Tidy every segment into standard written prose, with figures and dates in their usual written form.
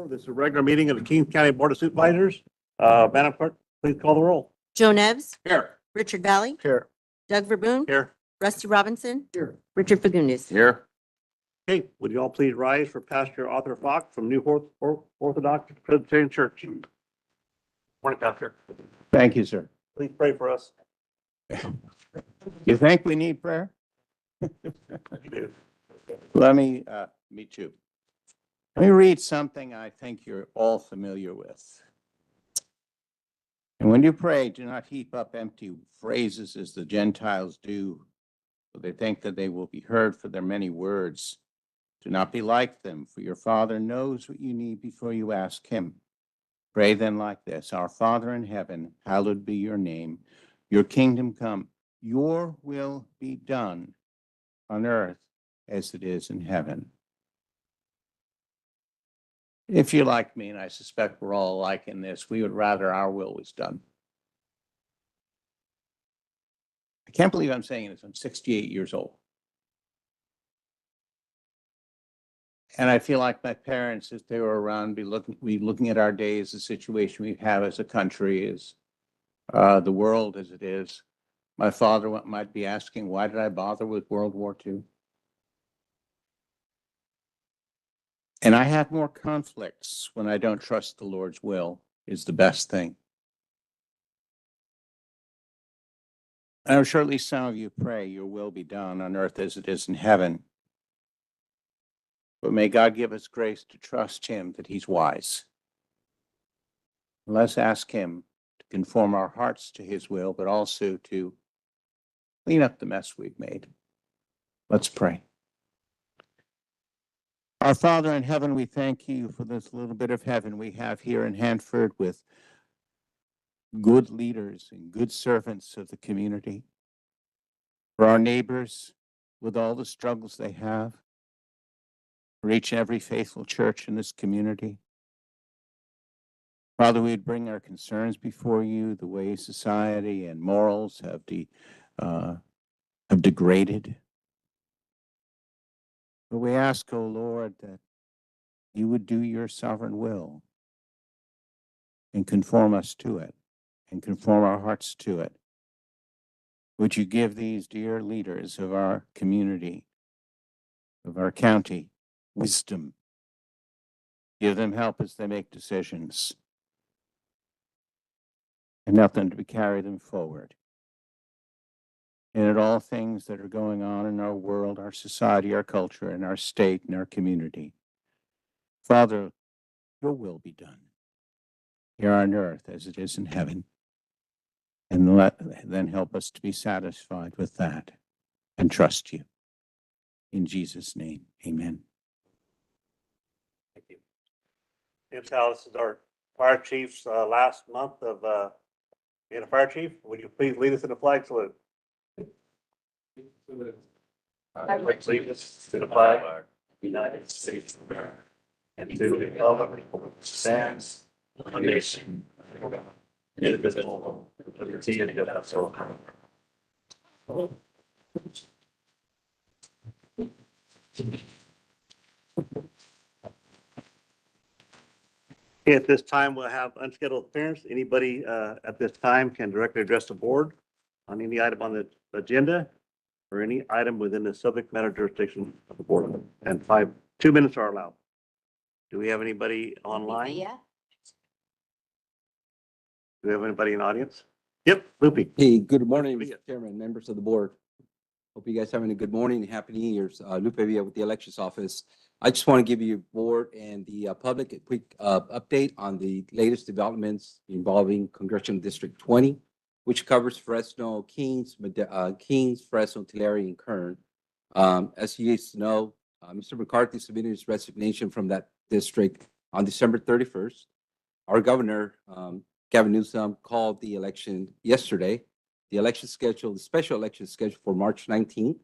This is a regular meeting of the Kings County Board of Supervisors. Madam Clerk, please call the roll. Joe Nevs, Here. Richard Valley, Here. Doug Verboon, Here. Rusty Robinson, Here. Richard Fagundes. Here. Okay, would you all please rise for Pastor Arthur Fox from New Orthodox Presbyterian Church? Morning, Pastor. Thank you, sir. Please pray for us. You think we need prayer? Let me, me too. Let me read something I think you're all familiar with. And when you pray, do not heap up empty phrases as the Gentiles do, for they think that they will be heard for their many words. Do not be like them, for your Father knows what you need before you ask him. Pray then like this: Our Father in heaven, hallowed be your name. Your kingdom come. Your will be done on earth as it is in heaven. If you're like me, and I suspect we're all alike in this, we would rather our will was done. I can't believe I'm saying this. I'm 68 years old. And I feel like my parents, if they were around, be looking at our days, the situation we have as a country, is the world as it is. My father might be asking, why did I bother with World War II? And I have more conflicts when I don't trust the Lord's will is the best thing. And I'm sure at least some of you pray your will be done on earth as it is in heaven. But may God give us grace to trust him that he's wise. Let's ask him to conform our hearts to his will, but also to clean up the mess we've made. Let's pray. Our Father in heaven, we thank you for this little bit of heaven we have here in Hanford with good leaders and good servants of the community. For our neighbors with all the struggles they have. For each and every faithful church in this community. Father, we'd bring our concerns before you, the way society and morals have degraded. But we ask, O Lord, that you would do your sovereign will and conform us to it and conform our hearts to it. Would you give these dear leaders of our community, of our county, wisdom? Give them help as they make decisions and help them to carry them forward. And in all things that are going on in our world, our society, our culture, and our state and our community. Father, your will be done here on earth as it is in heaven. And then help us to be satisfied with that and trust you. In Jesus' name, amen. Thank you. James Howell, this is our fire chief's last month of being a fire chief. Would you please lead us in the flag salute? I lead us to the flag of the United States of America and to the republic which stands one nation, indivisible, with liberty and justice for all. At this time, we'll have unscheduled appearance. Anybody at this time can directly address the board on any item on the agenda or any item within the subject matter jurisdiction of the board. And 2 minutes are allowed. Do we have anybody online? Yeah. Do we have anybody in the audience? Yep, Loopy. Hey, good morning, Lupe Villa. Mr. Chairman, members of the board. Hope you guys having a good morning and happy New Year's. Lupe Villa with the elections office. I just want to give you board and the public a quick update on the latest developments involving Congressional District 20, which covers Fresno, Kings, Fresno, Tulare, and Kern. As you guys know, Mr. McCarthy submitted his resignation from that district on December 31st. Our governor, Gavin Newsom, called the election yesterday. The special election scheduled for March 19th.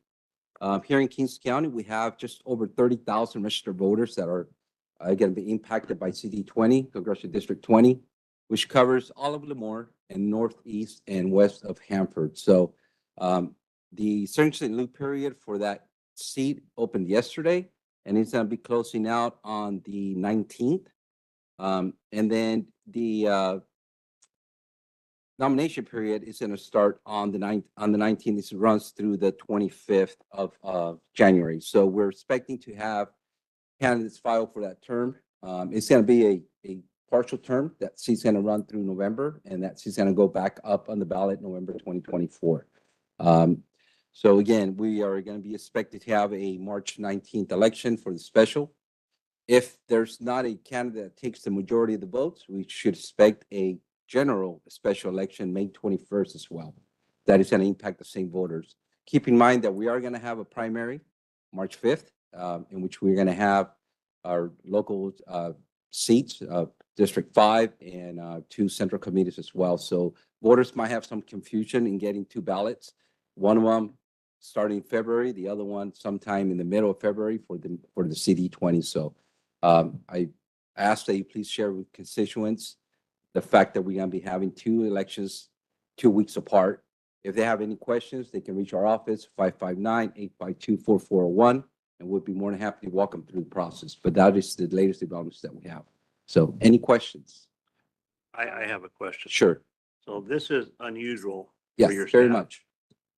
Here in Kings County, we have just over 30,000 registered voters that are going to be impacted by CD 20, Congressional District 20, which covers all of Lemoore and northeast and west of Hanford. So the search and loop period for that seat opened yesterday, and it's going to be closing out on the 19th. And then the nomination period is going to start on the 19th. This runs through the 25th of January. So we're expecting to have candidates file for that term. It's going to be a partial term. That seat's going to run through November, and that seat's going to go back up on the ballot November 2024. So again, we are going to be expected to have a March 19th election for the special. If there's not a candidate that takes the majority of the votes, we should expect a general special election May 21st as well. That is going to impact the same voters. Keep in mind that we are going to have a primary March 5th, in which we're going to have our local seats, District 5 and 2 central committees as well. So voters might have some confusion in getting 2 ballots. One of them starting February, the other one sometime in the middle of February for the CD20. So I ask that you please share with constituents the fact that we're going to be having 2 elections 2 weeks apart. If they have any questions, they can reach our office, 559-852-4401, and we'll be more than happy to walk them through the process. But that is the latest developments that we have. So any questions? I have a question. Sure. So this is unusual Yes, for your very staff, much.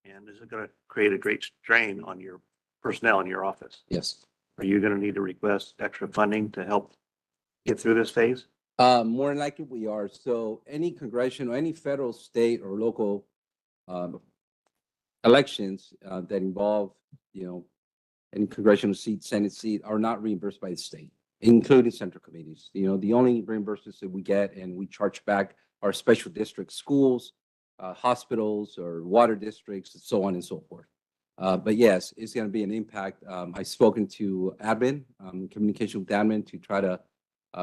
and this is going to create a great strain on your personnel in your office. Yes. Are you going to need to request extra funding to help get through this phase? More than likely we are. So any congressional, any federal, state, or local elections that involve, any congressional seat, Senate seat are not reimbursed by the state, including central committees. The only reimbursements that we get and we charge back are special district schools, hospitals, or water districts, and so on and so forth. But yes, it's going to be an impact. I've spoken to admin, communication with admin, to try to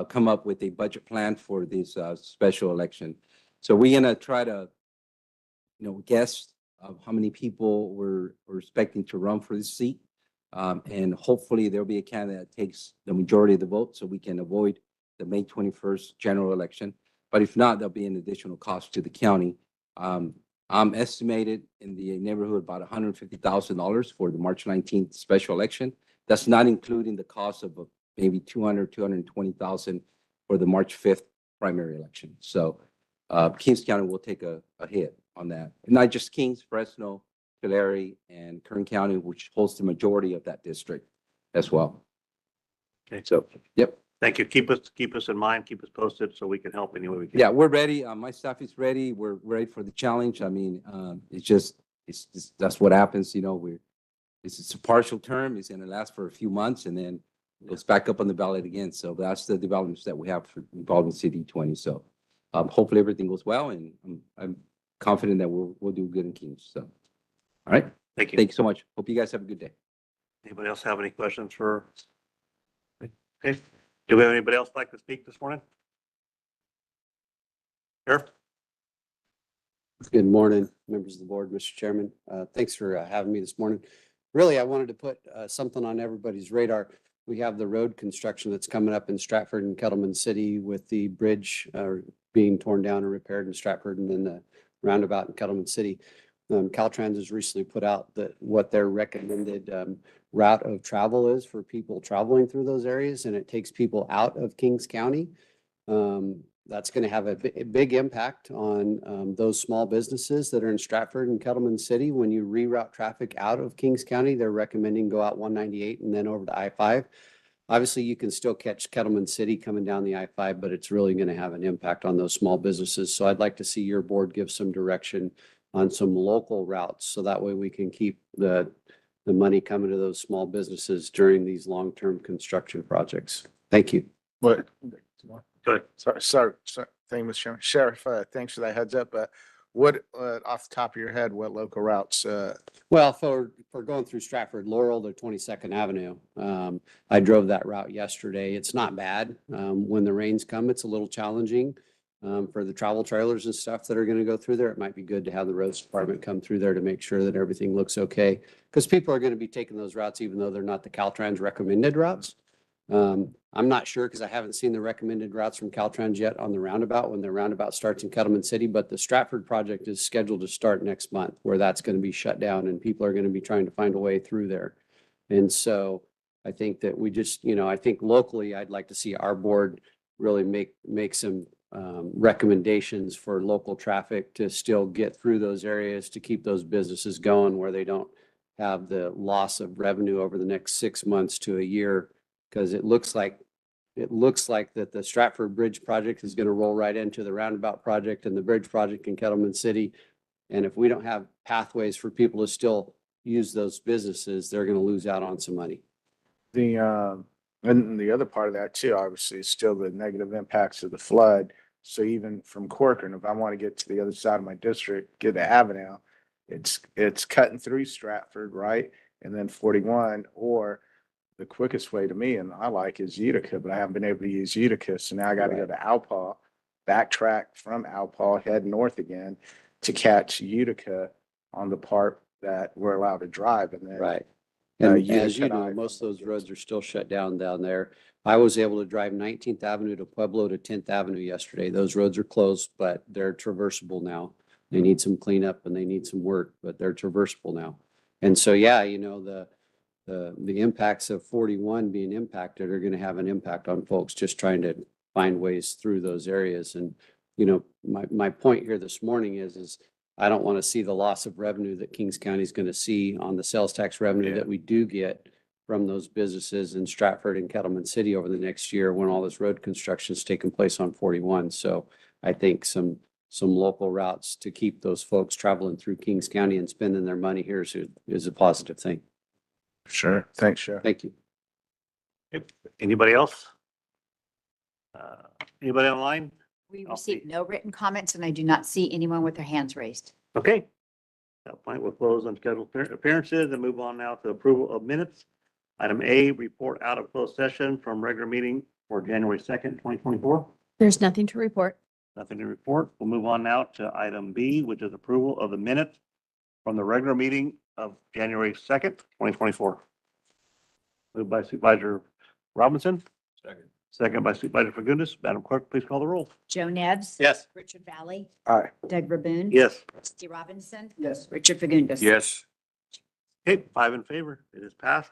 come up with a budget plan for this special election. So we're going to try to, guess how many people we're expecting to run for this seat. And hopefully there'll be a candidate that takes the majority of the vote so we can avoid the May 21st general election. But if not, there'll be an additional cost to the county. I'm estimated in the neighborhood about $150,000 for the March 19th special election. That's not including the cost of maybe $220,000 for the March 5th primary election. So Kings County will take a hit on that. And not just Kings, Fresno, Tulare, and Kern County, which holds the majority of that district as well. Okay. So, yep. Thank you. Keep us in mind, keep us posted so we can help any way we can. Yeah, we're ready. My staff is ready. We're ready for the challenge. I mean, it's that's what happens. It's a partial term. It's going to last for a few months and then it's back up on the ballot again. So that's the developments that we have for involved in CD20. So hopefully everything goes well, and I'm confident that we'll do good in Kings. So, all right. Thank you. Thank you so much. Hope you guys have a good day. Anybody else have any questions for? Okay. Do we have anybody else like to speak this morning? Sheriff? Good morning, members of the board, Mr. Chairman. Thanks for having me this morning. Really, I wanted to put something on everybody's radar. We have the road construction that's coming up in Stratford and Kettleman City with the bridge being torn down and repaired in Stratford, and then the roundabout in Kettleman City. Caltrans has recently put out what their recommended route of travel is for people traveling through those areas, and it takes people out of Kings County. That's going to have a big impact on those small businesses that are in Stratford and Kettleman City. When you reroute traffic out of Kings County, they're recommending go out 198 and then over to I-5. Obviously, you can still catch Kettleman City coming down the I-5, but it's really going to have an impact on those small businesses. So I'd like to see your board give some direction on some local routes, so that way we can keep the money coming to those small businesses during these long-term construction projects. Thank you. What? Go ahead. Sorry. Thank you, Mr. Chairman. Sheriff, thanks for that heads up. What, off the top of your head, what local routes? Well, for going through Stratford, Laurel to 22nd Avenue, I drove that route yesterday. It's not bad. When the rains come, it's a little challenging. For the travel trailers and stuff that are going to go through there, it might be good to have the roads department come through there to make sure that everything looks okay. Because people are going to be taking those routes, even though they're not the Caltrans recommended routes. I'm not sure because I haven't seen the recommended routes from Caltrans yet on the roundabout when the roundabout starts in Kettleman City, but the Stratford project is scheduled to start next month, where that's going to be shut down and people are going to be trying to find a way through there. And so I think that we just, I think locally, I'd like to see our board really make some recommendations for local traffic to still get through those areas, to keep those businesses going where they don't have the loss of revenue over the next 6 months to a year. Because it looks like that the Stratford Bridge project is going to roll right into the roundabout project and the bridge project in Kettleman City. And if we don't have pathways for people to still use those businesses, they're going to lose out on some money. And the other part of that too, obviously, is still the negative impacts of the flood. So even from Corcoran, if I want to get to the other side of my district, get to Avenel, it's cutting through Stratford, right? And then 41, or the quickest way to me, and I like, is Utica, but I haven't been able to use Utica. So now I got to go to Alpaw, backtrack from Alpaw, head north again to catch Utica on the part that we're allowed to drive. And then Right. And Utica as you know, I- most of those roads are still shut down there. I was able to drive 19th Avenue to Pueblo to 10th Avenue yesterday. Those roads are closed, but they're traversable now. They need some cleanup and they need some work, but they're traversable now. And so, yeah, you know, the impacts of 41 being impacted are going to have an impact on folks just trying to find ways through those areas. And, you know, my point here this morning is I don't want to see the loss of revenue that Kings County is going to see on the sales tax revenue that we do get from those businesses in Stratford and Kettleman City over the next year when all this road construction is taking place on 41. So I think some local routes to keep those folks traveling through Kings County and spending their money here is a positive thing. Sure. Thanks, Sheriff. Thank you. Anybody else? Anybody online? We I'll see. received no written comments and I do not see anyone with their hands raised. Okay. At that point, we'll close unscheduled appearances and move on now to approval of minutes. Item A, report out of closed session from regular meeting for January 2nd, 2024. There's nothing to report. Nothing to report. We'll move on now to item B, which is approval of the minutes from the regular meeting of January 2nd, 2024. Moved by Supervisor Robinson. Second by Supervisor Fagundes. Madam Clerk, please call the roll. Joe Nevs. Yes. Richard Valley. Aye. Doug Verboon. Yes. Rusty Robinson. Yes. Richard Fagundes. Yes. Okay, 5 in favor. It is passed.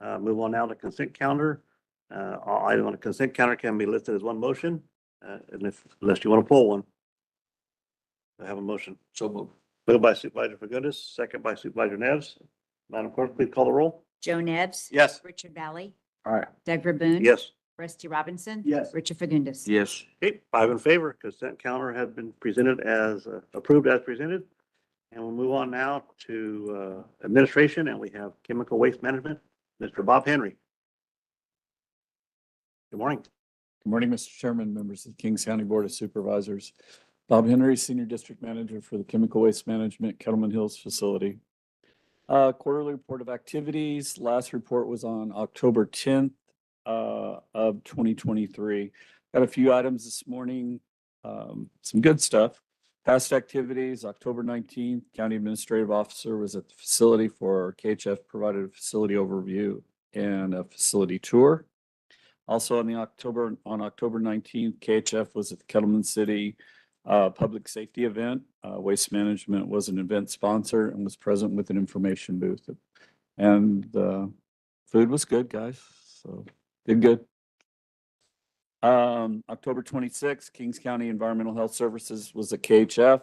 Move on now to consent calendar. All items on the consent calendar can be listed as one motion, unless you want to pull one. I have a motion. So moved. Moved by Supervisor Fagundes, second by Supervisor Neves. Madam Clerk, please call the roll. Joe Nevs. Yes. Richard Valley. Aye. Doug Verboon. Yes. Rusty Robinson. Yes. Richard Fagundes. Yes. Okay, 5 in favor. Consent calendar has been presented as approved as presented. And we'll move on now to administration, and we have chemical waste management. Mr. Bob Henry. Good morning. Good morning, Mr. Chairman, members of the Kings County Board of Supervisors. Bob Henry, Senior District Manager for the Chemical Waste Management Kettleman Hills Facility. Quarterly report of activities. Last report was on October 10th of 2023. Got a few items this morning, some good stuff. Past activities, October 19th, County Administrative Officer was at the facility for KHF provided a facility overview and a facility tour. Also on October 19th, KHF was at the Kettleman City Public Safety event. Waste Management was an event sponsor and was present with an information booth. And the food was good, guys. So did good. October 26th, Kings County Environmental Health Services was at KHF.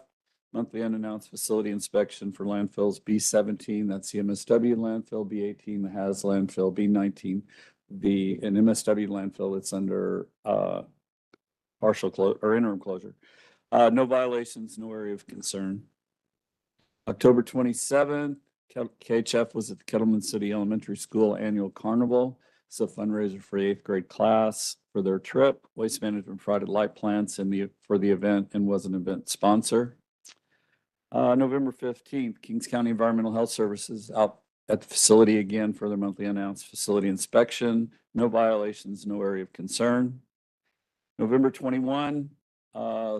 Monthly unannounced facility inspection for landfills B17, that's the MSW landfill, B18, the Has landfill, B19, an MSW landfill, it's under partial closure or interim closure. No violations, no area of concern. October 27th, KHF was at the Kettleman City Elementary School Annual Carnival. It's a fundraiser for the 8th grade class for their trip. Waste Management provided light plants for the event and was an event sponsor. November 15th, Kings County Environmental Health Services out at the facility again for their monthly announced facility inspection. No violations, no area of concern. November 21,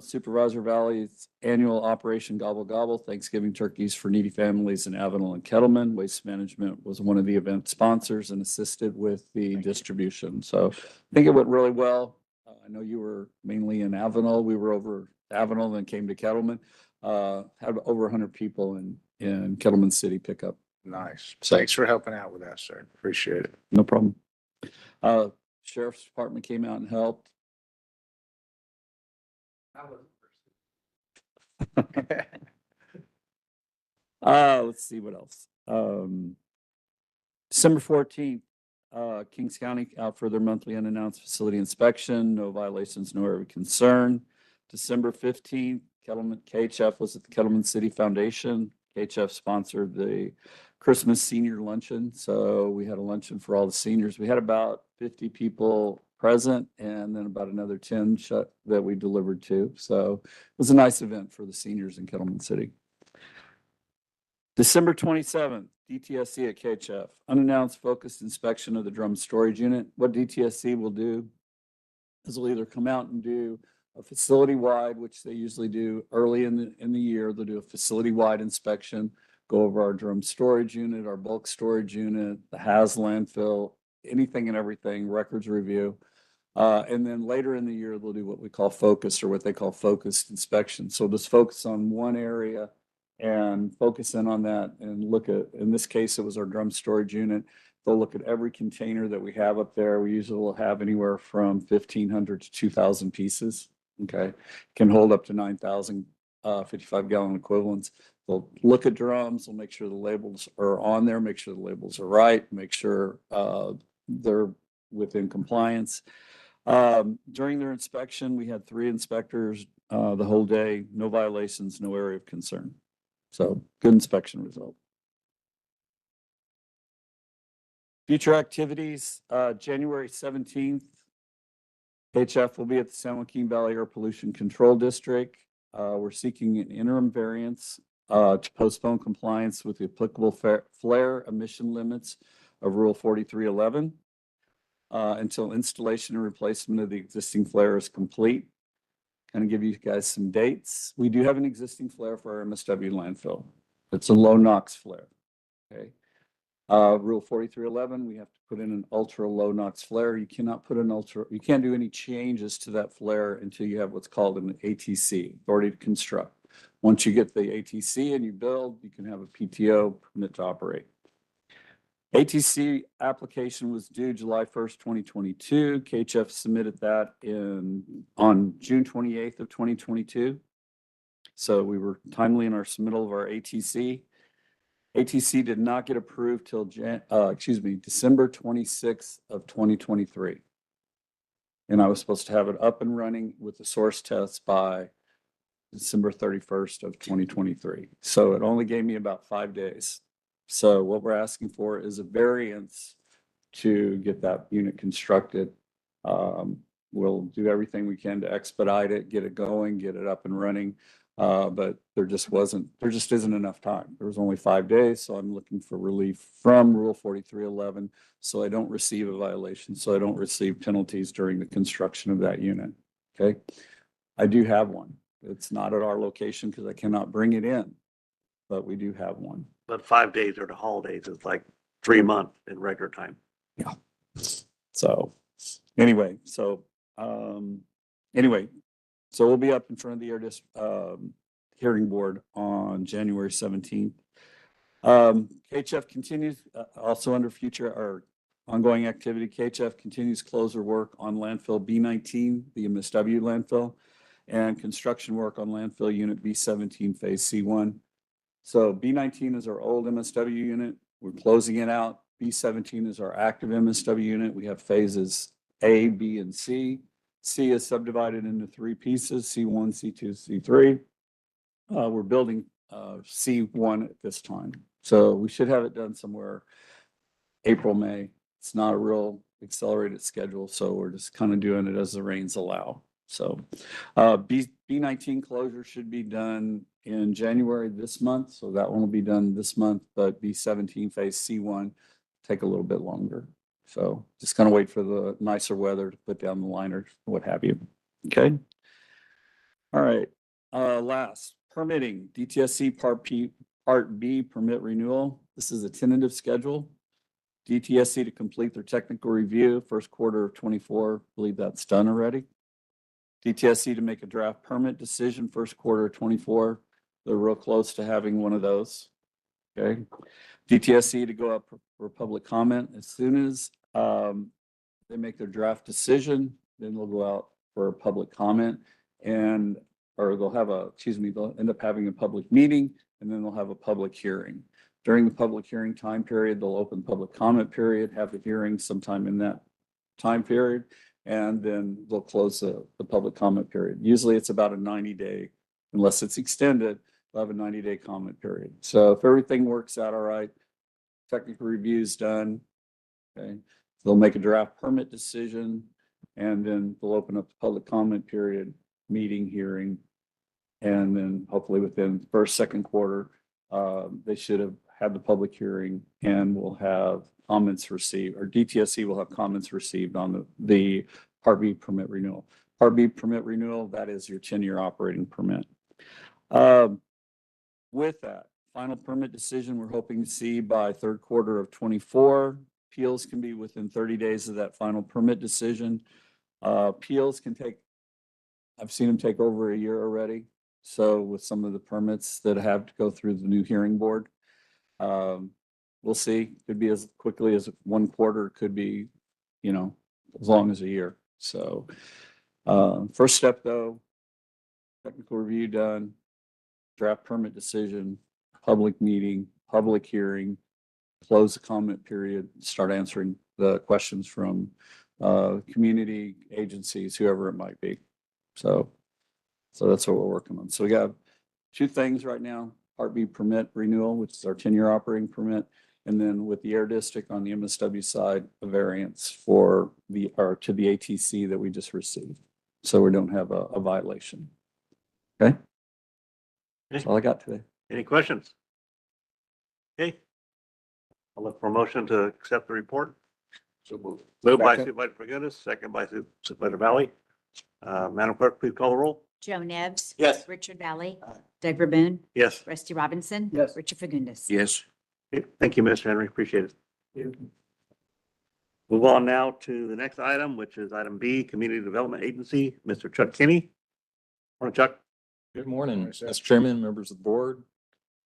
Supervisor Valley's annual Operation Gobble Gobble, Thanksgiving turkeys for needy families in Avenel and Kettleman. Waste Management was one of the event sponsors and assisted with the distribution. So I think it went really well. I know you were mainly in Avenel. We were over Avenel, then came to Kettleman. Had over 100 people in Kettleman City pick up. Nice. Thanks for helping out with that, sir. Appreciate it. No problem. Sheriff's Department came out and helped. Let's see what else. December 14th, Kings County out for their monthly unannounced facility inspection, no violations, no area of concern. December 15th, KHF was at the Kettleman City Foundation. KHF sponsored the Christmas senior luncheon. So we had a luncheon for all the seniors. We had about 50 people present and then about another 10 that we delivered to. So it was a nice event for the seniors in Kettleman City. December 27th, DTSC at KHF, unannounced focused inspection of the drum storage unit. What DTSC will do is will either come out and do a facility-wide, which they usually do early in the year. They'll do a facility-wide inspection, go over our drum storage unit, our bulk storage unit, the HAZ landfill, anything and everything, records review. And then later in the year, they'll do what we call focused or what they call focused inspection. So just focus on one area and focus in on that and look at, in this case, it was our drum storage unit. They'll look at every container that we have up there. We usually will have anywhere from 1,500 to 2,000 pieces. Okay. Can hold up to 9,000 55-gallon equivalents. They'll look at drums. They'll make sure the labels are on there, make sure the labels are right, make sure they're within compliance. During their inspection, we had 3 inspectors the whole day, no violations, no area of concern. So good inspection result. Future activities, January 17th, HF will be at the San Joaquin Valley Air Pollution Control District. We're seeking an interim variance to postpone compliance with the applicable flare emission limits of Rule 4311 until installation and replacement of the existing flare is complete. Kind of give you guys some dates. We do have an existing flare for our MSW landfill. It's a low NOx flare. Okay. Rule 4311, we have to put in an ultra low NOx flare. You cannot put an you can't do any changes to that flare until you have what's called an ATC, authority to construct. Once you get the ATC and you build, you can have a PTO, permit to operate. ATC application was due July 1st, 2022. KHF submitted that on June 28th of 2022. So we were timely in our submittal of our ATC. ATC did not get approved till December 26th of 2023. And I was supposed to have it up and running with the source tests by December 31st of 2023. So it only gave me about 5 days. So what we're asking for is a variance to get that unit constructed. We'll do everything we can to expedite it, get it going, get it up and running. But there just isn't enough time. There was only 5 days. So I'm looking for relief from Rule 4311. So I don't receive a violation. So I don't receive penalties during the construction of that unit. Okay. I do have one. It's not at our location because I cannot bring it in, but we do have one. But 5 days or the holidays is like 3 months in regular time. Yeah. So anyway, so we'll be up in front of the hearing board on January 17th. KHF continues also under future or ongoing activity. KHF continues closure work on landfill B19, the MSW landfill, and construction work on landfill unit B17 phase C1. So B19 is our old MSW unit. We're closing it out. B17 is our active MSW unit. We have phases A, B, and C. C is subdivided into 3 pieces, C1, C2, C3. We're building C1 at this time. So we should have it done somewhere April, May. It's not a real accelerated schedule, so we're just kind of doing it as the rains allow. So B19 closure should be done in January this month. So that one will be done this month, but B17 phase C1 take a little bit longer. So just kind of wait for the nicer weather to put down the liners, what have you. Okay. All right. Last, permitting, DTSC Part B permit renewal. This is a tentative schedule. DTSC to complete their technical review, first quarter of 24. I believe that's done already. DTSC to make a draft permit decision, first quarter of 24. They're real close to having one of those. Okay. DTSC to go up for public comment as soon as they make their draft decision, then they'll go out for a public comment. and, or they'll end up having a public meeting, and then they'll have a public hearing. During the public hearing time period, they'll open public comment period, have the hearing sometime in that time period, and then they'll close the public comment period. Usually it's about a 90-day, unless it's extended, they'll have a 90-day comment period. So if everything works out all right, technical review's done, okay, they'll make a draft permit decision, and then they'll open up the public comment period, meeting, hearing, and then hopefully within the first, second quarter, they should have had the public hearing and will have comments received, or DTSC will have comments received on the Part B permit renewal. Part B permit renewal, that is your 10-year operating permit. With that, final permit decision, we're hoping to see by third quarter of 24. Appeals can be within 30 days of that final permit decision. Appeals can take, I've seen them take over a year already. So with some of the permits that have to go through the new hearing board, we'll see. Could be as quickly as 1 quarter, could be, as long as a year. So first step though, technical review done, draft permit decision, public meeting, public hearing, close the comment period, start answering the questions from community agencies, whoever it might be. So that's what we're working on. So we got 2 things right now: Part B permit renewal, which is our 10-year operating permit, and then with the air district on the MSW side, a variance to the ATC that we just received. So we don't have a violation. Okay. That's all I got today. Any questions? Okay. I'll look for a motion to accept the report. So moved. Moved by Second. Supervisor Fagundes, second by Supervisor Valley. Madam Clerk, please call the roll. Joe Nevs. Yes. Richard Valley. Doug Verboon. Yes. Rusty Robinson. Yes. Richard Fagundes. Yes. Okay, thank you, Mr. Henry. Appreciate it. Move on now to the next item, which is item B, Community Development Agency, Mr. Chuck Kinney. Morning, Chuck. Good morning, Morning, sir. Mr. Chairman, members of the board.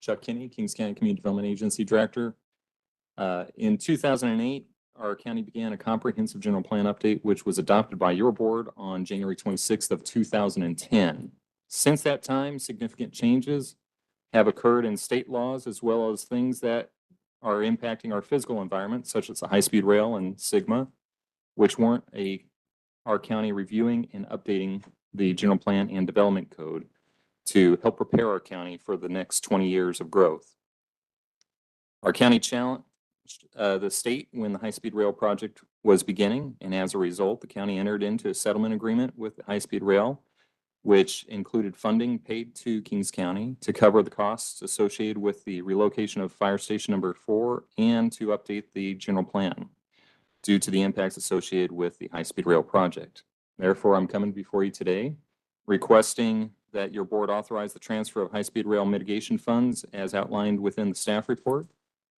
Chuck Kinney, Kings County Community Development Agency Director. In 2008, our county began a comprehensive general plan update, which was adopted by your board on January 26th of 2010. Since that time, significant changes have occurred in state laws, as well as things that are impacting our physical environment, such as the high-speed rail and Sigma, which warrant our county reviewing and updating the general plan and development code to help prepare our county for the next 20 years of growth. Our county challenged the state when the high-speed rail project was beginning, and as a result, the county entered into a settlement agreement with the high-speed rail, which included funding paid to Kings County to cover the costs associated with the relocation of Fire Station Number 4 and to update the general plan due to the impacts associated with the high-speed rail project. Therefore, I'm coming before you today requesting that your board authorize the transfer of high-speed rail mitigation funds as outlined within the staff report,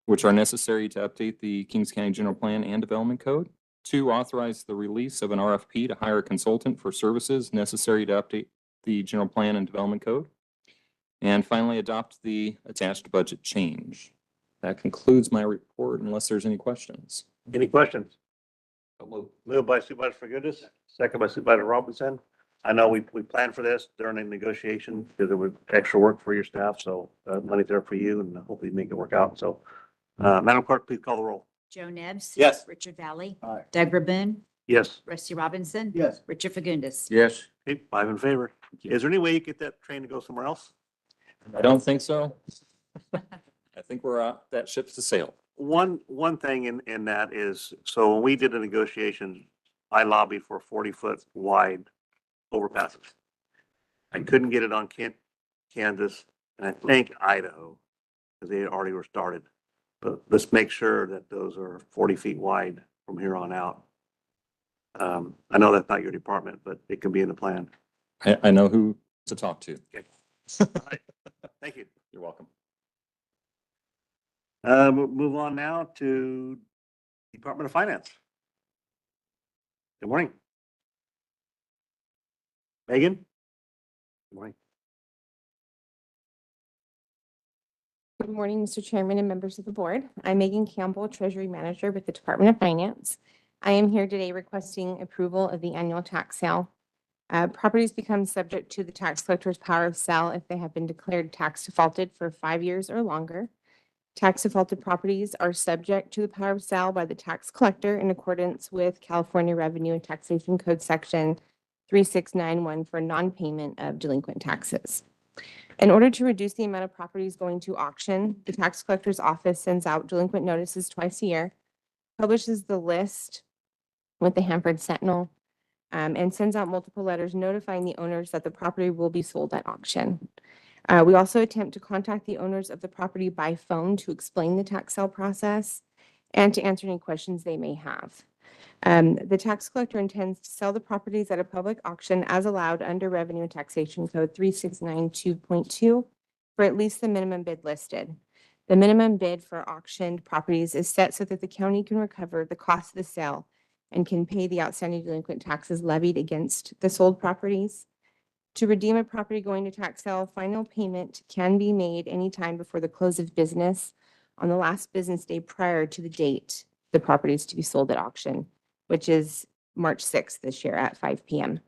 which are necessary to update the Kings County General Plan and Development Code. 2, authorize the release of an RFP to hire a consultant for services necessary to update the General Plan and Development Code. And finally, adopt the attached budget change. That concludes my report unless there's any questions. Any questions? Moved by Supervisor Fagundes, second by Supervisor Robinson. I know we planned for this during the negotiation because there was extra work for your staff, so money's there for you and hopefully make it work out. So, Madam Clerk, please call the roll. Joe Nevs. Yes. Richard Valley. Aye. Doug Verboon. Yes. Rusty Robinson. Yes. Richard Fagundes. Yes. Okay, 5 in favor. Is there any way you get that train to go somewhere else? I don't think so. I think we're out. That ship's to sail. One thing in that is, so when we did the negotiations, I lobbied for 40-foot wide overpasses. I couldn't get it on Kansas, and I think Idaho, because they already were started. But let's make sure that those are 40 feet wide from here on out. I know that's not your department, but it can be in the plan. I know who to talk to. Thank you. You're welcome. We'll move on now to Department of Finance. Good morning. Megan? Good morning. Good morning, Mr. Chairman and members of the board. I'm Megan Campbell, Treasury Manager with the Department of Finance. I am here today requesting approval of the annual tax sale Properties become subject to the tax collector's power of sale if they have been declared tax defaulted for 5 years or longer. Tax defaulted properties are subject to the power of sale by the tax collector in accordance with California Revenue and Taxation Code Section 3691 for non-payment of delinquent taxes. In order to reduce the amount of properties going to auction, the tax collector's office sends out delinquent notices twice a year, publishes the list with the Hanford Sentinel, and sends out multiple letters notifying the owners that the property will be sold at auction. We also attempt to contact the owners of the property by phone to explain the tax sale process and to answer any questions they may have. The tax collector intends to sell the properties at a public auction as allowed under Revenue and Taxation Code 3692.2 for at least the minimum bid listed. The minimum bid for auctioned properties is set so that the county can recover the cost of the sale and can pay the outstanding delinquent taxes levied against the sold properties. To redeem a property going to tax sale, final payment can be made anytime before the close of business on the last business day prior to the date the property is to be sold at auction, which is March 6th this year at 5 p.m.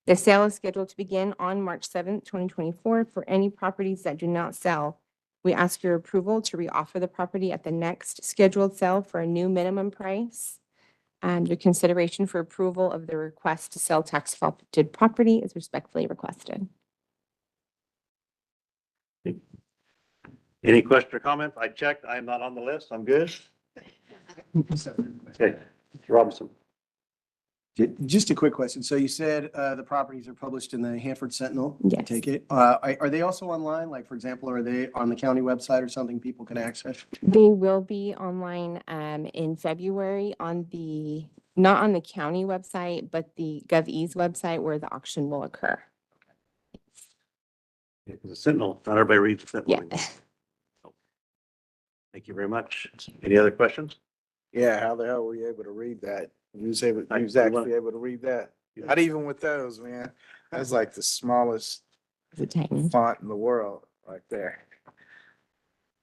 The sale is scheduled to begin on March 7th, 2024. For any properties that do not sell, we ask your approval to reoffer the property at the next scheduled sale for a new minimum price. And your consideration for approval of the request to sell tax defaulted property is respectfully requested. Any question or comments? I checked. I am not on the list. I'm good. Okay, Mr. Robinson. Just a quick question. So you said the properties are published in the Hanford Sentinel? I Yes. Take it. Are they also online? Like, for example, are they on the county website or something people can access? They will be online in February on not on the county website, but the GovEase website where the auction will occur. The Sentinel, not everybody reads the Sentinel. Yeah. anymore. Thank you very much. Any other questions? Yeah, how the hell were you able to read that? You was able, I- you was actually able to read that? Not even with those, man. That's like the smallest Is it tiny? font in the world right there.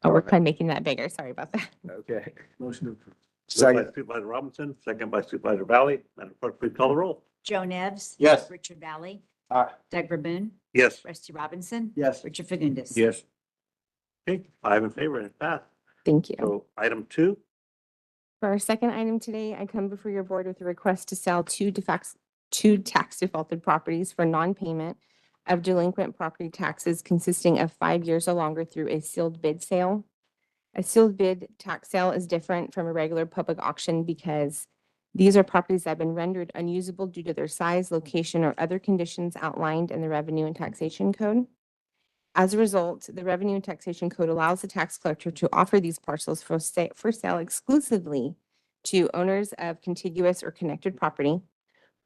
I'll work on making that bigger. Sorry about that. Okay. Motion approved. Second by Second. Supervisor Robinson, second by Supervisor Valley. Madam Clerk, please call the roll. Joe Nevs. Yes. Richard Valley. Aye. Doug Verboon. Yes. Rusty Robinson. Yes. Richard Fagundes. Yes. Okay, 5 in favor and passed. Thank you. So item 2, For our second item today, I come before your board with a request to sell two tax defaulted properties for non-payment of delinquent property taxes consisting of 5 years or longer through a sealed bid sale. A sealed bid tax sale is different from a regular public auction because these are properties that have been rendered unusable due to their size, location, or other conditions outlined in the Revenue and Taxation Code. As a result, the Revenue and Taxation Code allows the tax collector to offer these parcels for sale exclusively to owners of contiguous or connected property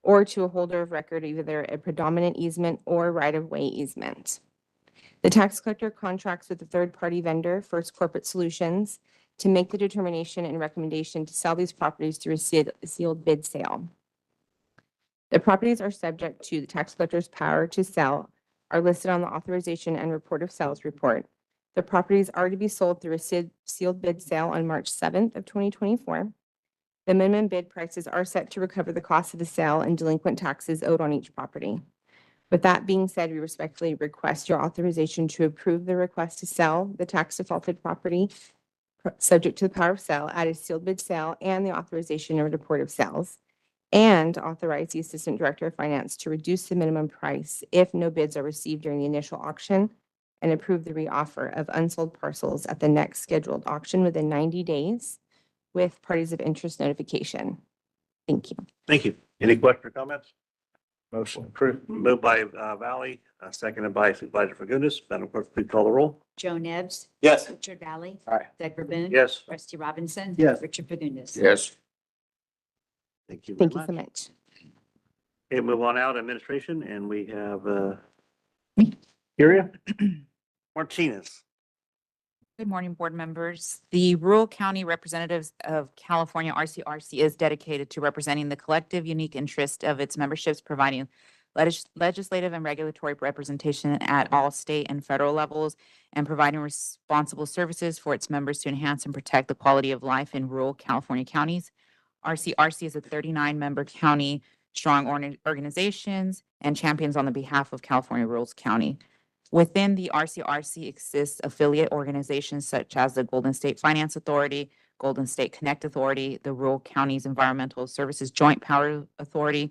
or to a holder of record, either a predominant easement or right-of-way easement. The tax collector contracts with a third-party vendor, First Corporate Solutions, to make the determination and recommendation to sell these properties through a sealed bid sale. The properties are subject to the tax collector's power to sell are listed on the authorization and report of sales report. The properties are to be sold through a sealed bid sale on March 7th of 2024. The minimum bid prices are set to recover the cost of the sale and delinquent taxes owed on each property. With that being said, we respectfully request your authorization to approve the request to sell the tax defaulted property subject to the power of sale at a sealed bid sale and the authorization and report of sales, and authorize the Assistant Director of Finance to reduce the minimum price if no bids are received during the initial auction, and approve the reoffer of unsold parcels at the next scheduled auction within 90 days with parties of interest notification. Thank you. thank you. Any questions or comments? Motion approved. Moved by Valley, seconded by Supervisor Fagundes. Madam Clerk, please call the roll. Joe Nevs. Yes. Richard Valley. Aye. Doug Verboon. Yes. Rusty Robinson. Yes. Richard Fagundes. Yes. Thank you very Thank you much. so much. Okay, move on out administration, and we have Kyria Martinez. Good morning, board members. The Rural County Representatives of California, RCRC, is dedicated to representing the collective unique interest of its memberships, providing legislative and regulatory representation at all state and federal levels, and providing responsible services for its members to enhance and protect the quality of life in rural California counties. RCRC is a 39-member county strong organizations, and champions on the behalf of California Rural County. Within the RCRC exists affiliate organizations such as the Golden State Finance Authority, Golden State Connect Authority, the Rural Counties Environmental Services Joint Power Authority.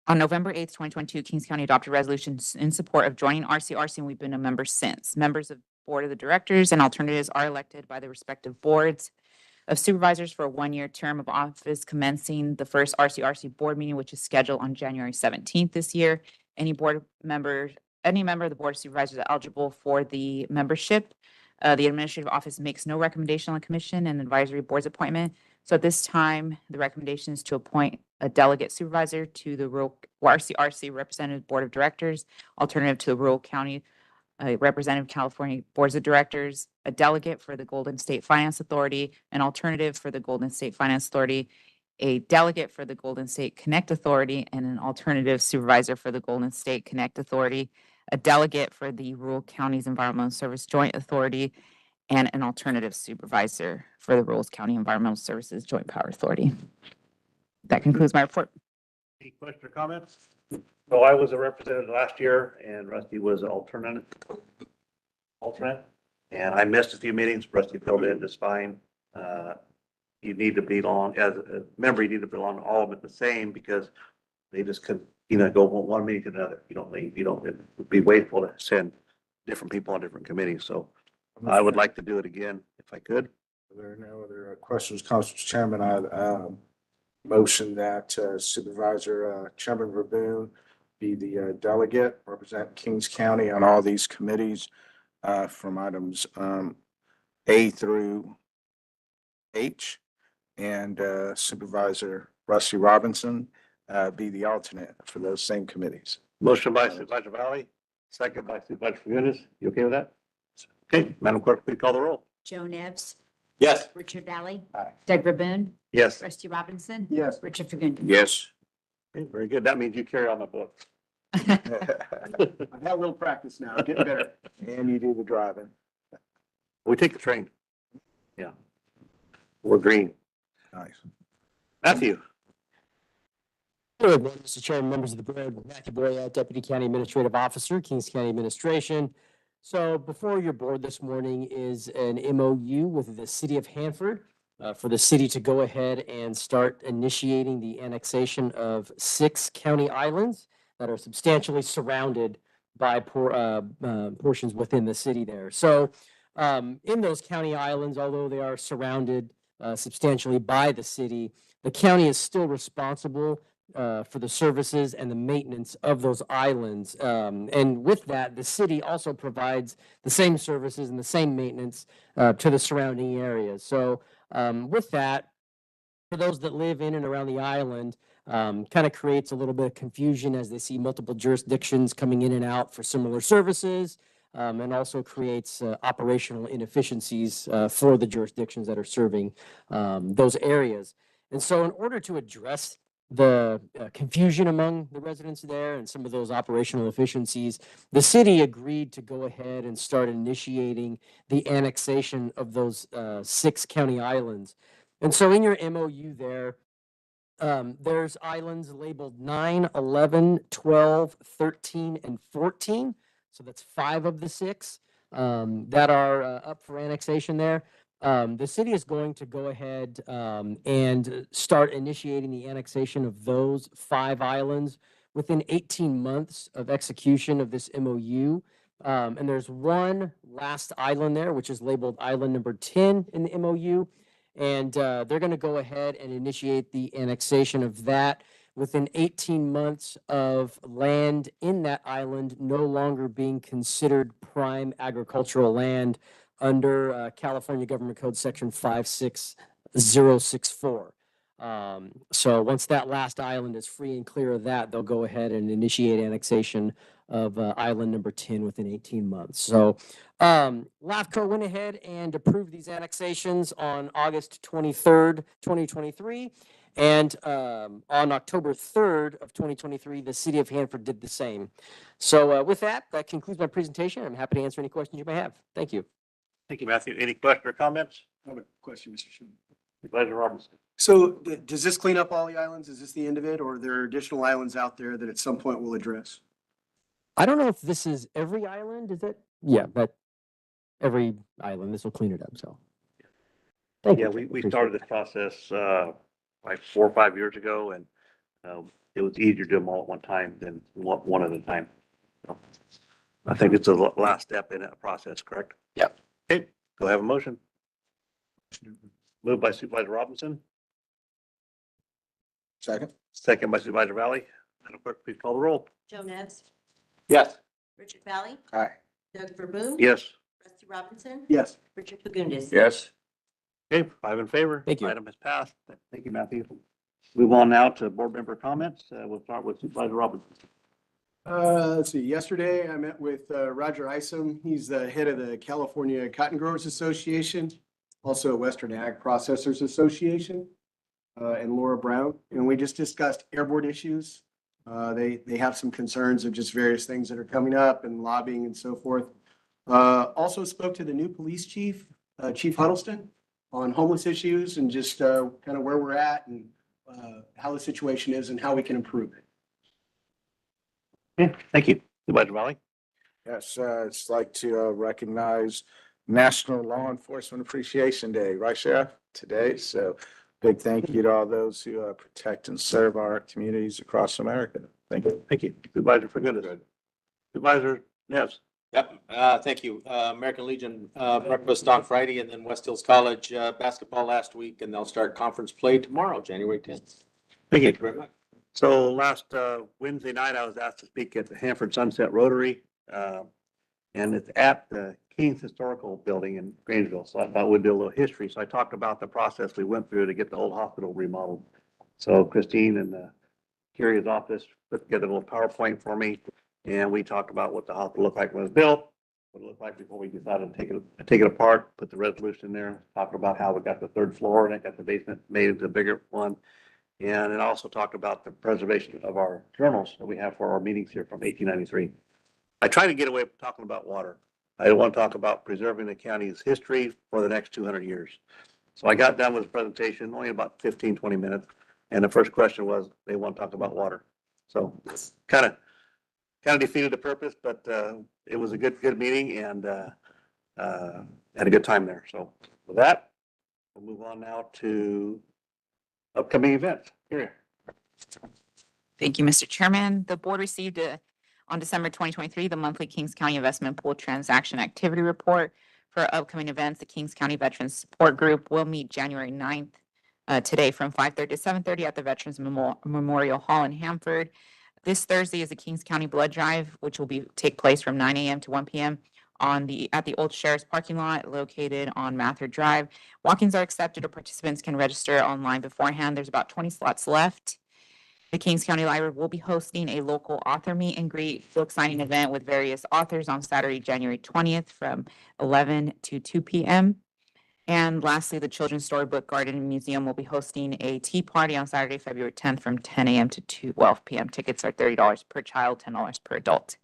On November 8th, 2022, Kings County adopted resolutions in support of joining RCRC, and we've been a member since. Members of Board of the Directors and alternatives are elected by the respective boards of supervisors for a one-year term of office commencing the first RCRC board meeting, which is scheduled on January 17th this year. Any member of the Board of Supervisors are eligible for the membership. The administrative office makes no recommendation on the commission and advisory board's appointment. So at this time, the recommendation is to appoint a delegate supervisor to the rural RCRC Representative Board of Directors, alternative to the Rural County Representative California Boards of Directors, a delegate for the Golden State Finance Authority, an alternative for the Golden State Finance Authority, a delegate for the Golden State Connect Authority, and an alternative supervisor for the Golden State Connect Authority, a delegate for the Rural Counties Environmental Service Joint Authority, and an alternative supervisor for the Rural County Environmental Services Joint Power Authority. That concludes my report. Any questions or comments? So I was a representative last year and Rusty was alternate. And I missed a few meetings. Rusty filled in just fine. You need to belong, as a member, you need to belong to all of it the same because they just could, go from one meeting to another. You don't leave, it'd be wasteful to send different people on different committees. So I would like to do it again if I could. Are there no other questions, Council Chairman? I motion that Supervisor Chairman Verboen be the delegate, represent Kings County on all these committees from items A through H, and Supervisor Rusty Robinson be the alternate for those same committees. Motion by Supervisor Valley, second by Supervisor Fagundes. You okay with that? Okay, Madam Clerk, please call the roll. Joe Nevs, Yes. Richard Valley. Aye. Doug Verboen, Yes. Rusty Robinson. Yes. Richard Fagundes. Yes. Okay, very good. That means you carry on my book. I've had a little practice now, getting better. And you do the driving. We take the train. Yeah. We're green. Nice. Matthew. Good morning, Mr. Chairman, members of the board. Matthew Boyette, Deputy County Administrative Officer, Kings County Administration. So before your board this morning is an MOU with the city of Hanford for the city to go ahead and start initiating the annexation of 6 county islands that are substantially surrounded by portions within the city there. So in those county islands, although they are surrounded substantially by the city, the county is still responsible for the services and the maintenance of those islands. And with that, the city also provides the same services and the same maintenance to the surrounding areas. So with that, for those that live in and around the island, kind of creates a little bit of confusion as they see multiple jurisdictions coming in and out for similar services, and also creates operational inefficiencies for the jurisdictions that are serving those areas. And so in order to address the confusion among the residents there and some of those operational efficiencies, the city agreed to go ahead and start initiating the annexation of those 6 county islands. And so in your MOU there, there's islands labeled 9, 11, 12, 13, and 14. So that's 5 of the 6 that are up for annexation there. The city is going to go ahead and start initiating the annexation of those 5 islands within 18 months of execution of this MOU. And there's one last island there, which is labeled island number 10 in the MOU. And they're going to go ahead and initiate the annexation of that within 18 months of land in that island no longer being considered prime agricultural land under California Government Code Section 56064. So once that last island is free and clear of that, they'll go ahead and initiate annexation of island number 10 within 18 months. So LAFCO went ahead and approved these annexations on August 23rd, 2023. And on October 3rd of 2023, the city of Hanford did the same. So with that, that concludes my presentation. I'm happy to answer any questions you may have. Thank you. Thank you, Matthew. Any questions or comments? I have a question, Mr. Chairman. Supervisor Robinson. So does this clean up all the islands? Is this the end of it, or are there additional islands out there that at some point we'll address? I don't know if this is every island, is it? Yeah, but every island, this will clean it up, so. Thank Yeah, you. we Appreciate started it. this process, like 4 or 5 years ago, and, it was easier to do them all at one time than one at a time. So, I think it's the last step in that process, correct? Yep. Okay, go have a motion. Moved by Supervisor Robinson, Second? second by Supervisor Valley. Madam Clerk, please call the roll. Joe Nevs, Yes. Richard Valley, Aye. Doug Verboon. Yes. Rusty Robinson. Yes. Richard Fagundes. Yes. Okay, 5 in favor. Thank you. Item has passed. Thank you, Matthew. Move on now to board member comments. We'll start with Supervisor Robinson. Let's see, yesterday I met with Roger Isom. He's the head of the California Cotton Growers Association, also Western Ag Processors Association, and Laura Brown. And we just discussed airborne issues. They have some concerns of just various things that are coming up and lobbying and so forth. Also spoke to the new police chief, Chief Huddleston, on homeless issues and just kind of where we're at and how the situation is and how we can improve it. Okay, thank you. Supervisor Valley. Yes, it's like to recognize National Law Enforcement Appreciation Day, right, Sheriff? Today, so big thank you to all those who protect and serve our communities across America. Thank you. Thank you. Supervisor Fagundes. Supervisor Nevs. Yep, thank you. American Legion breakfast on Friday and then West Hills College basketball last week, and they'll start conference play tomorrow, January 10th. Thank you. Very much. So last Wednesday night, I was asked to speak at the Hanford Sunset Rotary. And it's at the King's Historical Building in Grangeville. So I thought we'd do a little history. So I talked about the process we went through to get the old hospital remodeled. So Christine and Carrie's office put together a little PowerPoint for me. And we talked about what the hospital looked like when it was built, what it looked like before we decided to take it apart, put the resolution in there, talked about how we got the 3rd floor and it got the basement made into a bigger one. And it also talked about the preservation of our journals that we have for our meetings here from 1893. I try to get away from talking about water. I don't want to talk about preserving the county's history for the next 200 years. So I got done with the presentation, only about 15, 20 minutes. And the first question was, they want to talk about water. So kind of defeated the purpose, but it was a good meeting and had a good time there. So with that, we'll move on now to upcoming events. Here. Thank you, Mr. Chairman. The board received on December 2023, the monthly Kings County Investment Pool Transaction Activity Report for upcoming events. The Kings County Veterans Support Group will meet January 9th today from 5:30 to 7:30 at the Veterans Memorial Hall in Hanford. This Thursday is the Kings County Blood Drive, which will take place from 9 a.m. to 1 p.m. At the Old Sheriff's Parking Lot located on Mathard Drive. Walk-ins are accepted or participants can register online beforehand. There's about 20 slots left. The Kings County Library will be hosting a local author meet and greet book signing event with various authors on Saturday, January 20th from 11 to 2 p.m. And lastly, the Children's Storybook Garden Museum will be hosting a tea party on Saturday, February 10th from 10 a.m. to 12 p.m. Tickets are $30 per child, $10 per adult.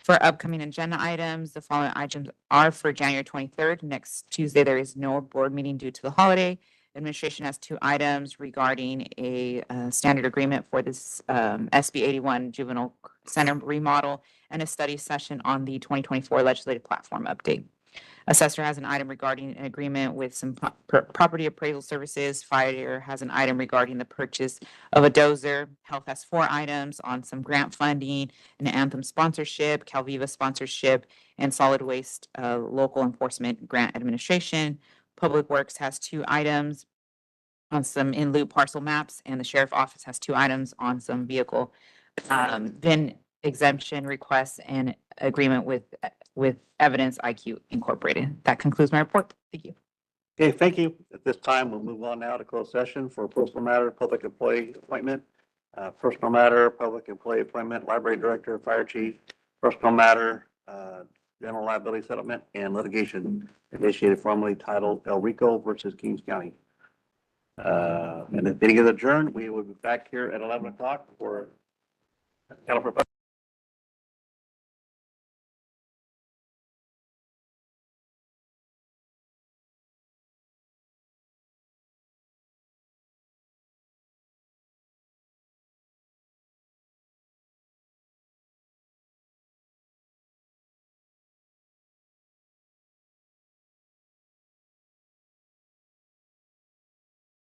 For upcoming agenda items, the following items are for January 23rd. Next Tuesday, there is no board meeting due to the holiday. Administration has 2 items regarding a standard agreement for this SB 81 Juvenile Center remodel and a study session on the 2024 legislative platform update. Assessor has an item regarding an agreement with some property appraisal services. Fire has an item regarding the purchase of a dozer. Health has 4 items on some grant funding, an Anthem sponsorship, Calviva sponsorship, and solid waste local enforcement grant administration. Public Works has 2 items on some in lieu parcel maps, and the sheriff office has 2 items on some vehicle VIN exemption requests and agreement with Evidence IQ Incorporated. That concludes my report. Thank you. Okay, thank you. At this time, we'll move on now to closed session for personal matter, public employee appointment, personal matter, public employee appointment, library director, fire chief, personal matter, general liability settlement, and litigation initiated formally titled El Rico versus Kings County. And if meeting is adjourned, we will be back here at 11 o'clock for California.